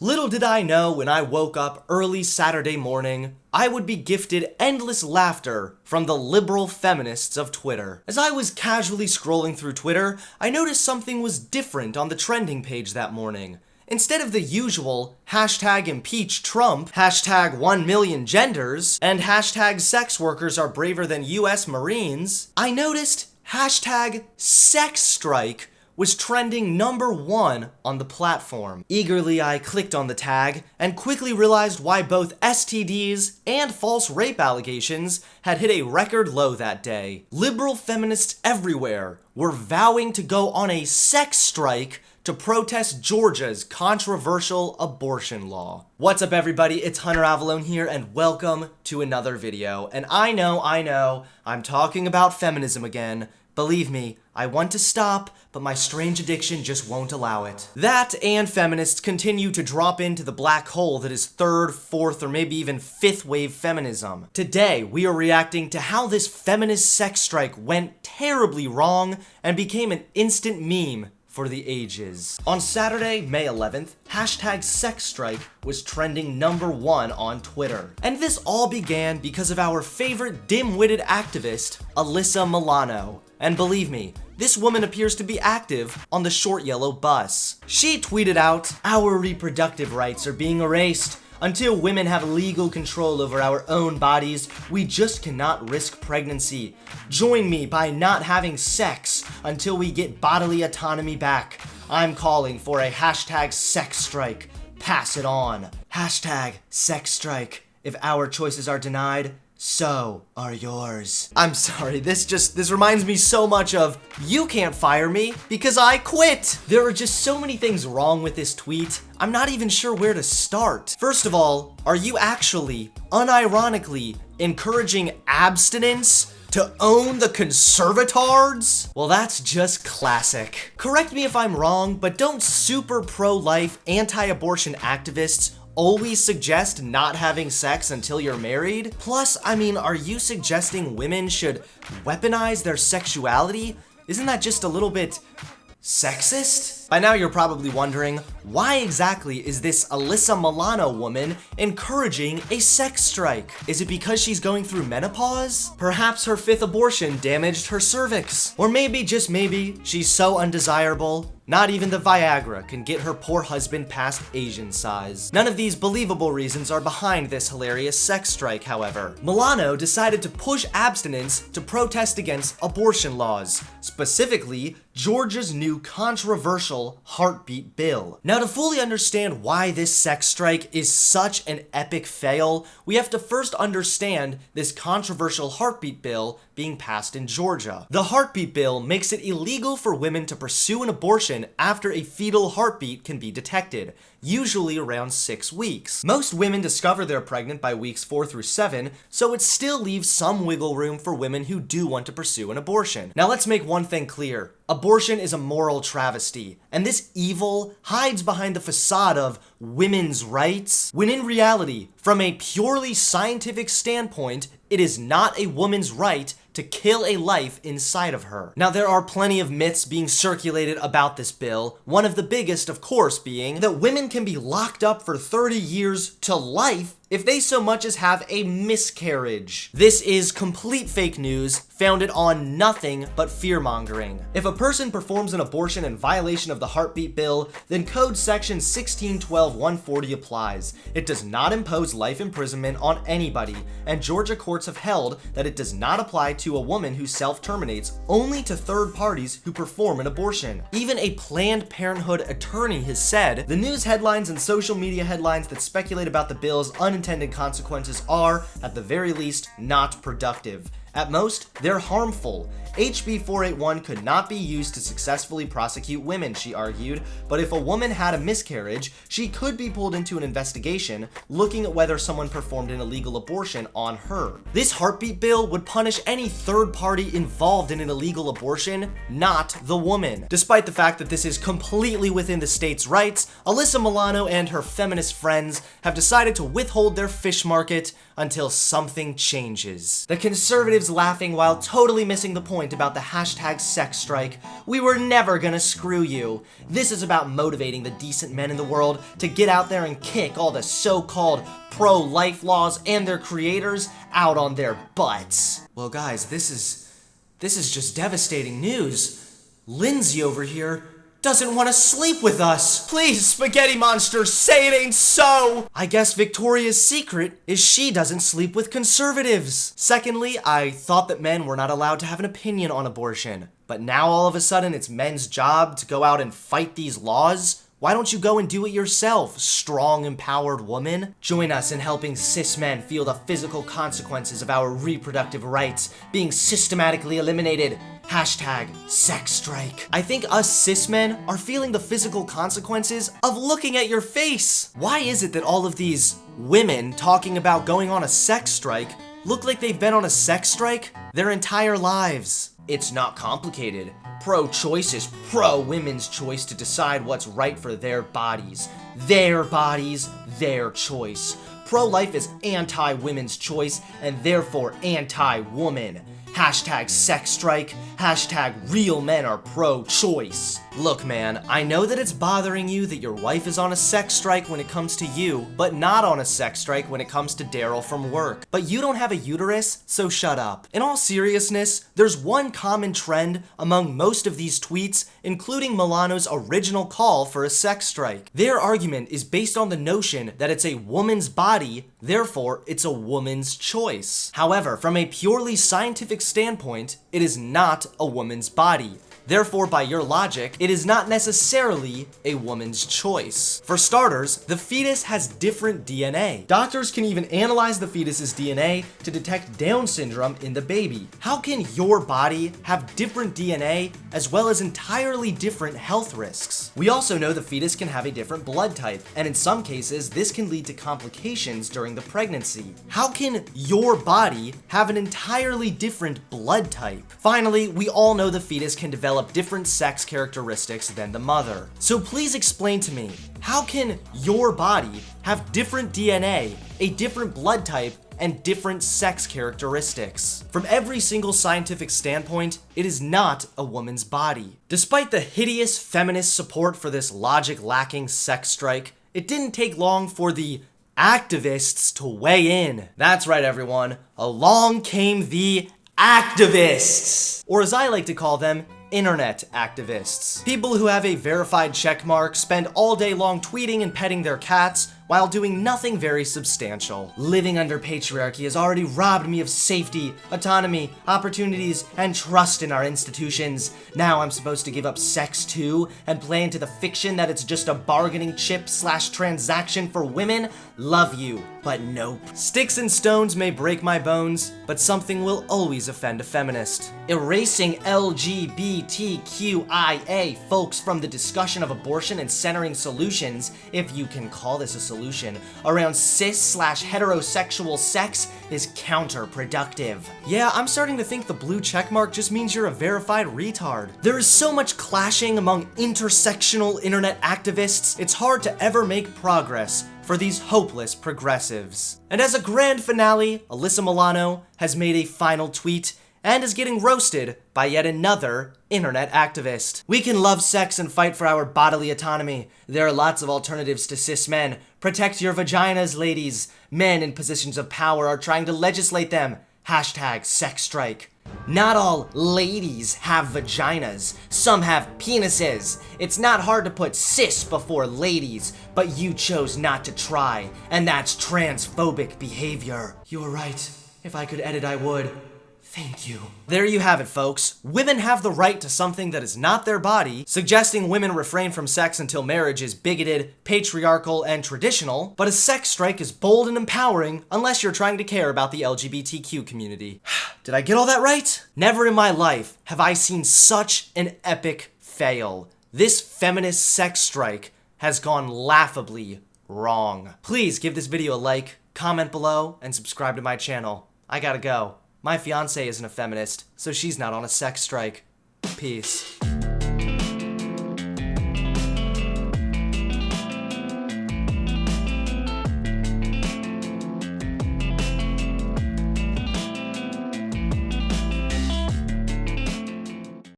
Little did I know when I woke up early Saturday morning, I would be gifted endless laughter from the liberal feminists of Twitter. As I was casually scrolling through Twitter, I noticed something was different on the trending page that morning. Instead of the usual hashtag impeach Trump, hashtag 1 million genders, and hashtag sex workers are braver than US Marines, I noticed hashtag sex strike was trending #1 on the platform. Eagerly, I clicked on the tag and quickly realized why both STDs and false rape allegations had hit a record low that day. Liberal feminists everywhere were vowing to go on a sex strike to protest Georgia's controversial abortion law. What's up, everybody? It's Hunter Avalone here, and welcome to another video. And I know, I'm talking about feminism again. Believe me, I want to stop, but my strange addiction just won't allow it. That and feminists continue to drop into the black hole that is third, fourth, or maybe even fifth wave feminism. Today, we are reacting to how this feminist sex strike went terribly wrong and became an instant meme for the ages. On Saturday, May 11th, hashtag sex strike was trending #1 on Twitter. And this all began because of our favorite dim-witted activist, Alyssa Milano. And believe me, this woman appears to be active on the short yellow bus. She tweeted out, "Our reproductive rights are being erased. Until women have legal control over our own bodies, we just cannot risk pregnancy. Join me by not having sex until we get bodily autonomy back. I'm calling for a hashtag sex strike. Pass it on. Hashtag sex strike. If our choices are denied, so are yours." I'm sorry, this reminds me so much of, you can't fire me because I quit. There are just so many things wrong with this tweet, I'm not even sure where to start. First of all, are you actually, unironically, encouraging abstinence to own the conservatards? Well, that's just classic. Correct me if I'm wrong, but don't super pro-life, anti-abortion activists always suggest not having sex until you're married? Plus, are you suggesting women should weaponize their sexuality? Isn't that just a little bit sexist? By now you're probably wondering, why exactly is this Alyssa Milano woman encouraging a sex strike? Is it because she's going through menopause? Perhaps her 5th abortion damaged her cervix? Or maybe, just maybe, she's so undesirable, not even the Viagra can get her poor husband past Asian size. None of these believable reasons are behind this hilarious sex strike, however. Milano decided to push abstinence to protest against abortion laws, specifically Georgia's new controversial heartbeat bill. Now, to fully understand why this sex strike is such an epic fail, we have to first understand this controversial heartbeat bill being passed in Georgia. The heartbeat bill makes it illegal for women to pursue an abortion after a fetal heartbeat can be detected, usually around 6 weeks. Most women discover they're pregnant by weeks 4 through 7, so it still leaves some wiggle room for women who do want to pursue an abortion. Now, let's make one thing clear. Abortion is a moral travesty, and this evil hides behind the facade of women's rights, when in reality, from a purely scientific standpoint, it is not a woman's right to kill a life inside of her. Now, there are plenty of myths being circulated about this bill, one of the biggest, of course, being that women can be locked up for 30 years to life if they so much as have a miscarriage. This is complete fake news, founded on nothing but fear-mongering. If a person performs an abortion in violation of the heartbeat bill, then Code Section 1612-140 applies. It does not impose life imprisonment on anybody, and Georgia courts have held that it does not apply to a woman who self-terminates, only to third parties who perform an abortion. Even a Planned Parenthood attorney has said, the news headlines and social media headlines that speculate about the bill's unintended consequences are, at the very least, not productive. At most, they're harmful. HB 481 could not be used to successfully prosecute women, she argued, but if a woman had a miscarriage, she could be pulled into an investigation looking at whether someone performed an illegal abortion on her. This heartbeat bill would punish any third party involved in an illegal abortion, not the woman. Despite the fact that this is completely within the state's rights, Alyssa Milano and her feminist friends have decided to withhold their fish market until something changes. The conservatives conservatives laughing while totally missing the point about the hashtag sex strike. We were never gonna screw you. This is about motivating the decent men in the world to get out there and kick all the so-called pro-life laws and their creators out on their butts. Well guys, this is just devastating news. Lindsay over here doesn't want to sleep with us. Please, Spaghetti Monster, say it ain't so. I guess Victoria's secret is she doesn't sleep with conservatives. Secondly, I thought that men were not allowed to have an opinion on abortion. But now all of a sudden it's men's job to go out and fight these laws? Why don't you go and do it yourself, strong, empowered woman? Join us in helping cis men feel the physical consequences of our reproductive rights being systematically eliminated. Hashtag sex strike. I think us cis men are feeling the physical consequences of looking at your face. Why is it that all of these women talking about going on a sex strike look like they've been on a sex strike their entire lives? It's not complicated. Pro-choice is pro-women's choice to decide what's right for their bodies. Their bodies, their choice. Pro-life is anti-women's choice and therefore anti-woman. Hashtag sex strike, hashtag real men are pro-choice. Look man, I know that it's bothering you that your wife is on a sex strike when it comes to you, but not on a sex strike when it comes to Daryl from work. But you don't have a uterus, so shut up. In all seriousness, there's one common trend among most of these tweets, including Milano's original call for a sex strike. Their argument is based on the notion that it's a woman's body, therefore it's a woman's choice. However, from a purely scientific standpoint, it is not a woman's body. Therefore, by your logic, it is not necessarily a woman's choice. For starters, the fetus has different DNA. Doctors can even analyze the fetus's DNA to detect Down syndrome in the baby. How can your body have different DNA as well as entirely different health risks? We also know the fetus can have a different blood type, and in some cases, this can lead to complications during the pregnancy. How can your body have an entirely different blood type? Finally, we all know the fetus can develop different sex characteristics than the mother. So please explain to me, how can your body have different DNA, a different blood type, and different sex characteristics? From every single scientific standpoint, it is not a woman's body. Despite the hideous feminist support for this logic-lacking sex strike, it didn't take long for the activists to weigh in. That's right, everyone. Along came the activists, or as I like to call them, internet activists. People who have a verified checkmark spend all day long tweeting and petting their cats while doing nothing very substantial. Living under patriarchy has already robbed me of safety, autonomy, opportunities, and trust in our institutions. Now I'm supposed to give up sex too and play into the fiction that it's just a bargaining chip / transaction for women? Love you, but nope. Sticks and stones may break my bones, but something will always offend a feminist. Erasing LGBTQIA folks from the discussion of abortion and centering solutions, if you can call this a solution, around cis / heterosexual sex is counterproductive. Yeah, I'm starting to think the blue checkmark just means you're a verified retard. There is so much clashing among intersectional internet activists, it's hard to ever make progress for these hopeless progressives. And as a grand finale, Alyssa Milano has made a final tweet and is getting roasted by yet another internet activist. We can love sex and fight for our bodily autonomy. There are lots of alternatives to cis men. Protect your vaginas, ladies. Men in positions of power are trying to legislate them. Hashtag sex strike. Not all ladies have vaginas. Some have penises. It's not hard to put cis before ladies, but you chose not to try, and that's transphobic behavior. You were right. If I could edit, I would. Thank you. There you have it, folks. Women have the right to something that is not their body. Suggesting women refrain from sex until marriage is bigoted, patriarchal, and traditional. But a sex strike is bold and empowering unless you're trying to care about the LGBTQ community. Did I get all that right? Never in my life have I seen such an epic fail. This feminist sex strike has gone laughably wrong. Please give this video a like, comment below, and subscribe to my channel. I gotta go. My fiance isn't a feminist, so she's not on a sex strike. Peace.